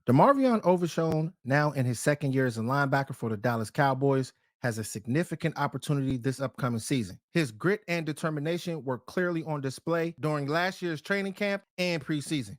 DeMarvion Overshown, now in his second year as a linebacker for the Dallas Cowboys, has a significant opportunity this upcoming season. His grit and determination were clearly on display during last year's training camp and preseason.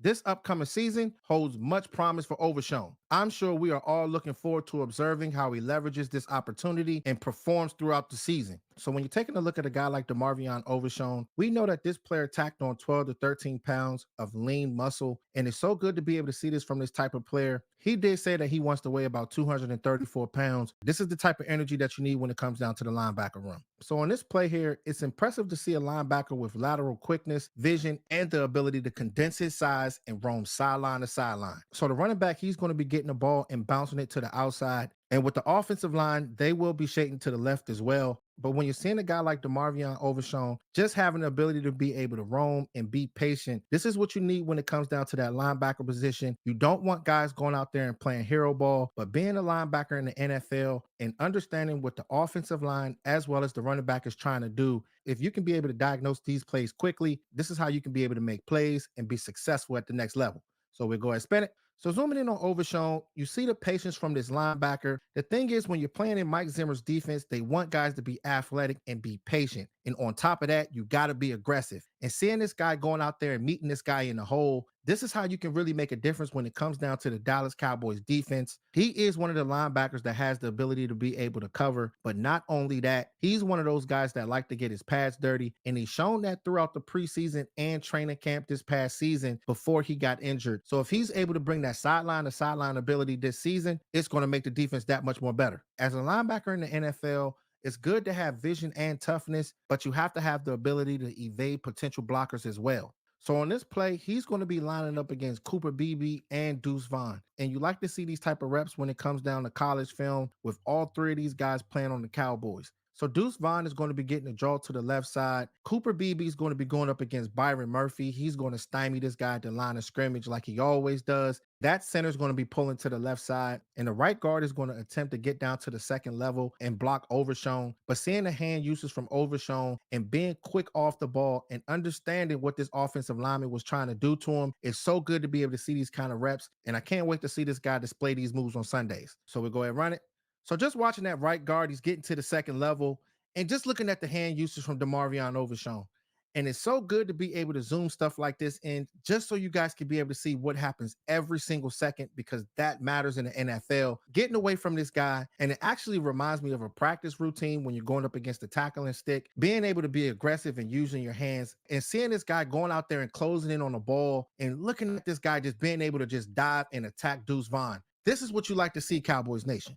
This upcoming season holds much promise for Overshown. I'm sure we are all looking forward to observing how he leverages this opportunity and performs throughout the season. So when you're taking a look at a guy like DeMarvion Overshown, we know that this player tacked on 12 to 13 pounds of lean muscle, and it's so good to be able to see this from this type of player. He did say that he wants to weigh about 234 pounds. This is the type of energy that you need when it comes down to the linebacker room. So on this play here, it's impressive to see a linebacker with lateral quickness, vision, and the ability to condense his size and roam sideline to sideline. So the running back, he's going to be getting the ball and bouncing it to the outside. And with the offensive line, they will be shading to the left as well. But when you're seeing a guy like DeMarvion Overshown, just having the ability to be able to roam and be patient, this is what you need when it comes down to that linebacker position. You don't want guys going out there and playing hero ball, but being a linebacker in the NFL and understanding what the offensive line as well as the running back is trying to do, if you can be able to diagnose these plays quickly, this is how you can be able to make plays and be successful at the next level. So we'll go ahead and spin it. So zooming in on Overshown, you see the patience from this linebacker. The thing is, when you're playing in Mike Zimmer's defense, they want guys to be athletic and be patient. And on top of that, you got to be aggressive. And seeing this guy going out there and meeting this guy in the hole, this is how you can really make a difference when it comes down to the Dallas Cowboys defense. He is one of the linebackers that has the ability to be able to cover, but not only that, he's one of those guys that like to get his pads dirty, and he's shown that throughout the preseason and training camp this past season before he got injured. So if he's able to bring that sideline to sideline ability this season, it's going to make the defense that much more better. As a linebacker in the NFL, it's good to have vision and toughness, but you have to have the ability to evade potential blockers as well. So on this play, he's going to be lining up against Cooper Beebe and Deuce Vaughn. And you like to see these type of reps when it comes down to college film with all three of these guys playing on the Cowboys. So Deuce Vaughn is going to be getting a draw to the left side. Cooper Beebe is going to be going up against Byron Murphy. He's going to stymie this guy at the line of scrimmage like he always does. That center is going to be pulling to the left side, and the right guard is going to attempt to get down to the second level and block Overshown. But seeing the hand uses from Overshown and being quick off the ball and understanding what this offensive lineman was trying to do to him, it's so good to be able to see these kind of reps. And I can't wait to see this guy display these moves on Sundays. So we'll go ahead and run it. So just watching that right guard, he's getting to the second level and just looking at the hand usage from DeMarvion Overshown. And it's so good to be able to zoom stuff like this in just so you guys can be able to see what happens every single second, because that matters in the NFL. Getting away from this guy, and it actually reminds me of a practice routine when you're going up against the tackling stick, being able to be aggressive and using your hands and seeing this guy going out there and closing in on the ball and looking at this guy just being able to just dive and attack Deuce Vaughn. This is what you like to see, Cowboys Nation.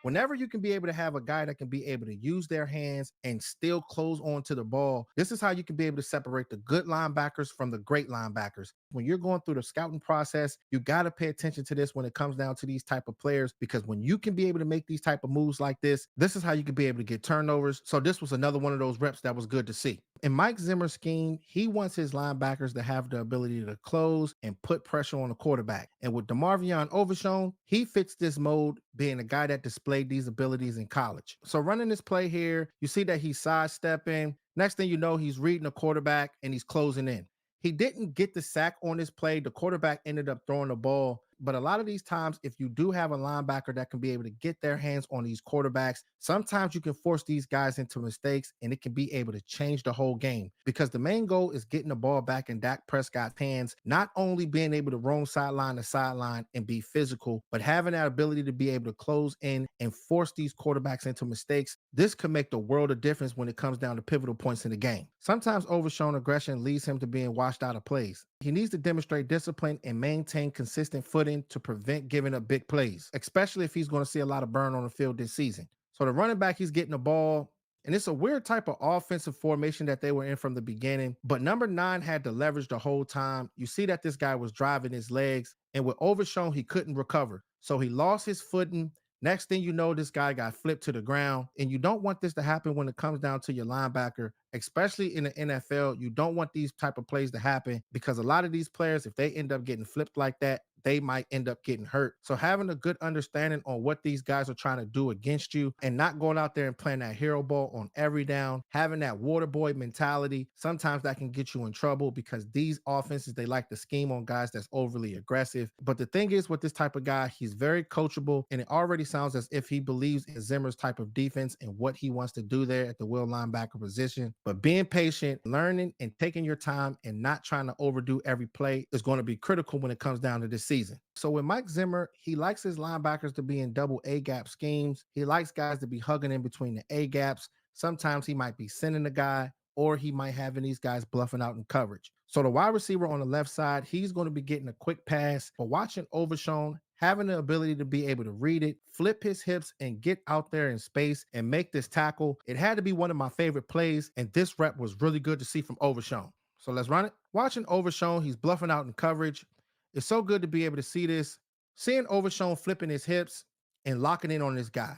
Whenever you can be able to have a guy that can be able to use their hands and still close on to the ball, this is how you can be able to separate the good linebackers from the great linebackers. When you're going through the scouting process, you got to pay attention to this when it comes down to these type of players, because when you can be able to make these type of moves like this is how you can be able to get turnovers. So this was another one of those reps that was good to see. In Mike Zimmer's scheme, he wants his linebackers to have the ability to close and put pressure on the quarterback. And with DeMarvion Overshown, he fits this mode, being a guy that displayed these abilities in college. So running this play here, you see that he's sidestepping. Next thing you know, he's reading the quarterback and he's closing in. He didn't get the sack on this play. The quarterback ended up throwing the ball. But a lot of these times, if you do have a linebacker that can be able to get their hands on these quarterbacks, sometimes you can force these guys into mistakes and it can be able to change the whole game, because the main goal is getting the ball back in Dak Prescott's hands, not only being able to roam sideline to sideline and be physical, but having that ability to be able to close in and force these quarterbacks into mistakes. This can make the world of difference when it comes down to pivotal points in the game. Sometimes overshown aggression leads him to being washed out of plays. He needs to demonstrate discipline and maintain consistent footing to prevent giving up big plays, especially if he's going to see a lot of burn on the field this season. So the running back, he's getting the ball, and it's a weird type of offensive formation that they were in from the beginning, but number 9 had to leverage the whole time. You see that this guy was driving his legs, and with Overshown, he couldn't recover. So he lost his footing. Next thing you know, this guy got flipped to the ground, and you don't want this to happen when it comes down to your linebacker, especially in the NFL. You don't want these type of plays to happen, because a lot of these players, if they end up getting flipped like that, they might end up getting hurt. So having a good understanding on what these guys are trying to do against you and not going out there and playing that hero ball on every down, having that water boy mentality, sometimes that can get you in trouble because these offenses, they like to scheme on guys that's overly aggressive. But the thing is with this type of guy, he's very coachable, and it already sounds as if he believes in Zimmer's type of defense and what he wants to do there at the will linebacker position. But being patient, learning, and taking your time and not trying to overdo every play is going to be critical when it comes down to this season. So with Mike Zimmer, he likes his linebackers to be in double A gap schemes. He likes guys to be hugging in between the A gaps. Sometimes he might be sending a guy, or he might have these guys bluffing out in coverage. So the wide receiver on the left side, he's going to be getting a quick pass, but watching Overshown, having the ability to be able to read it, flip his hips, and get out there in space and make this tackle, it had to be one of my favorite plays, and this rep was really good to see from Overshown. So let's run it. Watching Overshown, he's bluffing out in coverage. It's so good to be able to see this. Seeing Overshown flipping his hips and locking in on this guy.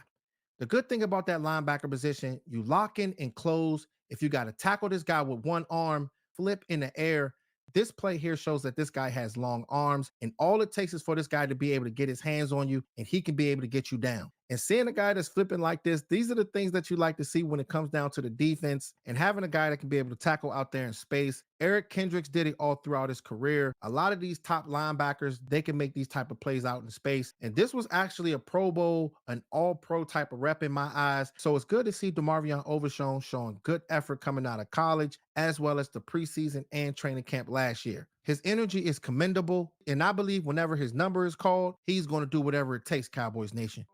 The good thing about that linebacker position, you lock in and close. If you got to tackle this guy with one arm, flip in the air, this play here shows that this guy has long arms, and all it takes is for this guy to be able to get his hands on you, and he can be able to get you down. And seeing a guy that's flipping like this, these are the things that you like to see when it comes down to the defense, and having a guy that can be able to tackle out there in space. Eric Kendricks did it all throughout his career. A lot of these top linebackers, they can make these type of plays out in space. And this was actually a Pro Bowl, an all-pro type of rep in my eyes. So it's good to see DeMarvion Overshown showing good effort coming out of college, as well as the preseason and training camp last year. His energy is commendable, and I believe whenever his number is called, he's going to do whatever it takes, Cowboys Nation.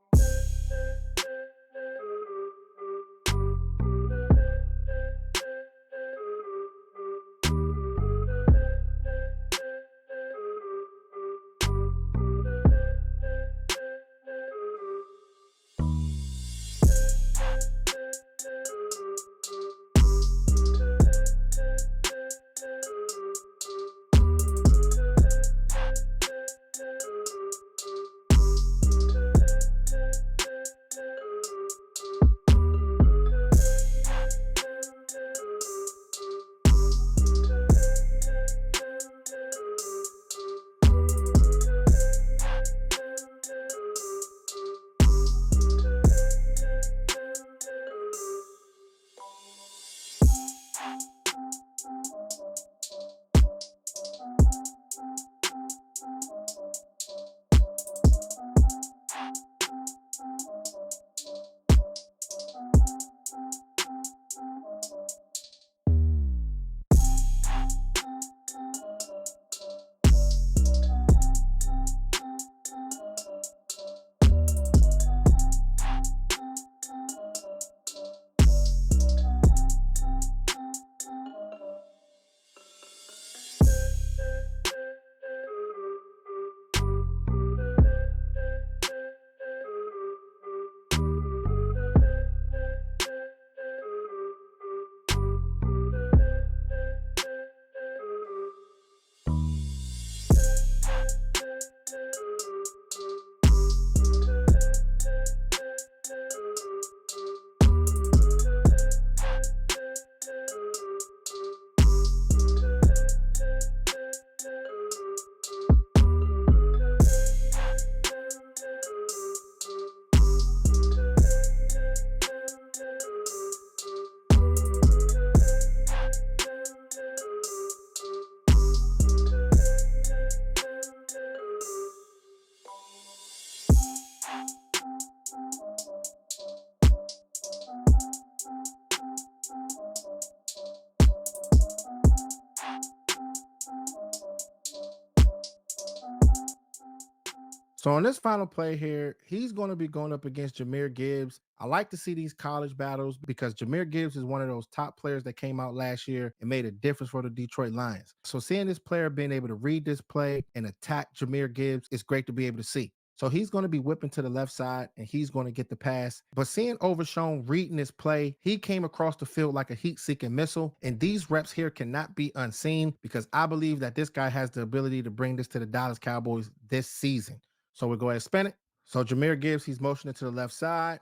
So on this final play here, he's going to be going up against Jahmyr Gibbs. I like to see these college battles because Jahmyr Gibbs is one of those top players that came out last year and made a difference for the Detroit Lions. So seeing this player being able to read this play and attack Jahmyr Gibbs is great to be able to see. So he's going to be whipping to the left side and he's going to get the pass. But seeing Overshown reading this play, he came across the field like a heat-seeking missile. And these reps here cannot be unseen because I believe that this guy has the ability to bring this to the Dallas Cowboys this season. So we'll go ahead and spin it. So Jahmyr Gibbs, he's motioning to the left side.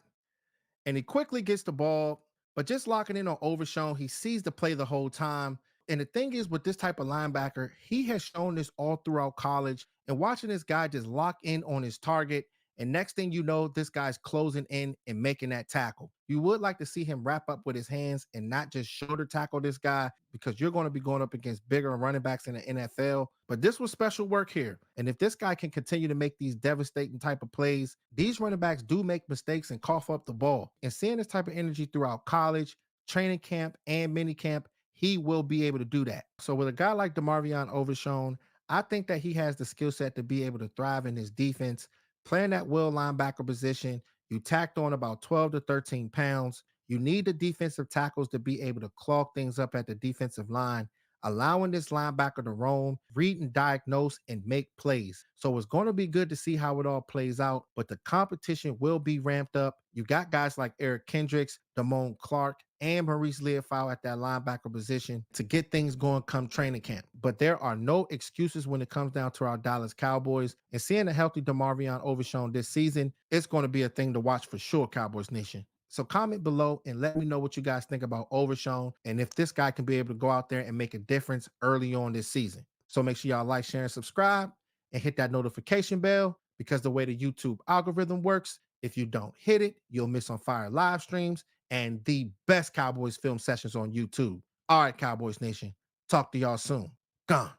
And he quickly gets the ball, but just locking in on Overshown, he sees the play the whole time. And the thing is, with this type of linebacker, he has shown this all throughout college. And watching this guy just lock in on his target, and next thing you know, this guy's closing in and making that tackle. You would like to see him wrap up with his hands and not just shoulder tackle this guy, because you're going to be going up against bigger running backs in the NFL. But this was special work here. And if this guy can continue to make these devastating type of plays, these running backs do make mistakes and cough up the ball. And seeing this type of energy throughout college, training camp, and mini camp, he will be able to do that. So with a guy like DeMarvion Overshown, I think that he has the skill set to be able to thrive in his defense. Playing that will linebacker position, you tacked on about 12 to 13 pounds. You need the defensive tackles to be able to clog things up at the defensive line, allowing this linebacker to roam, read and diagnose, and make plays. So it's going to be good to see how it all plays out, but the competition will be ramped up. You got guys like Eric Kendricks, Damone Clark, and Marist Liufau at that linebacker position to get things going come training camp. But there are no excuses when it comes down to our Dallas Cowboys. And seeing a healthy DeMarvion Overshown this season, it's going to be a thing to watch for sure, Cowboys Nation. So comment below and let me know what you guys think about Overshown and if this guy can be able to go out there and make a difference early on this season. So make sure y'all like, share, and subscribe and hit that notification bell, because the way the YouTube algorithm works, if you don't hit it, you'll miss on fire live streams and the best Cowboys film sessions on YouTube. All right, Cowboys Nation. Talk to y'all soon. Gone.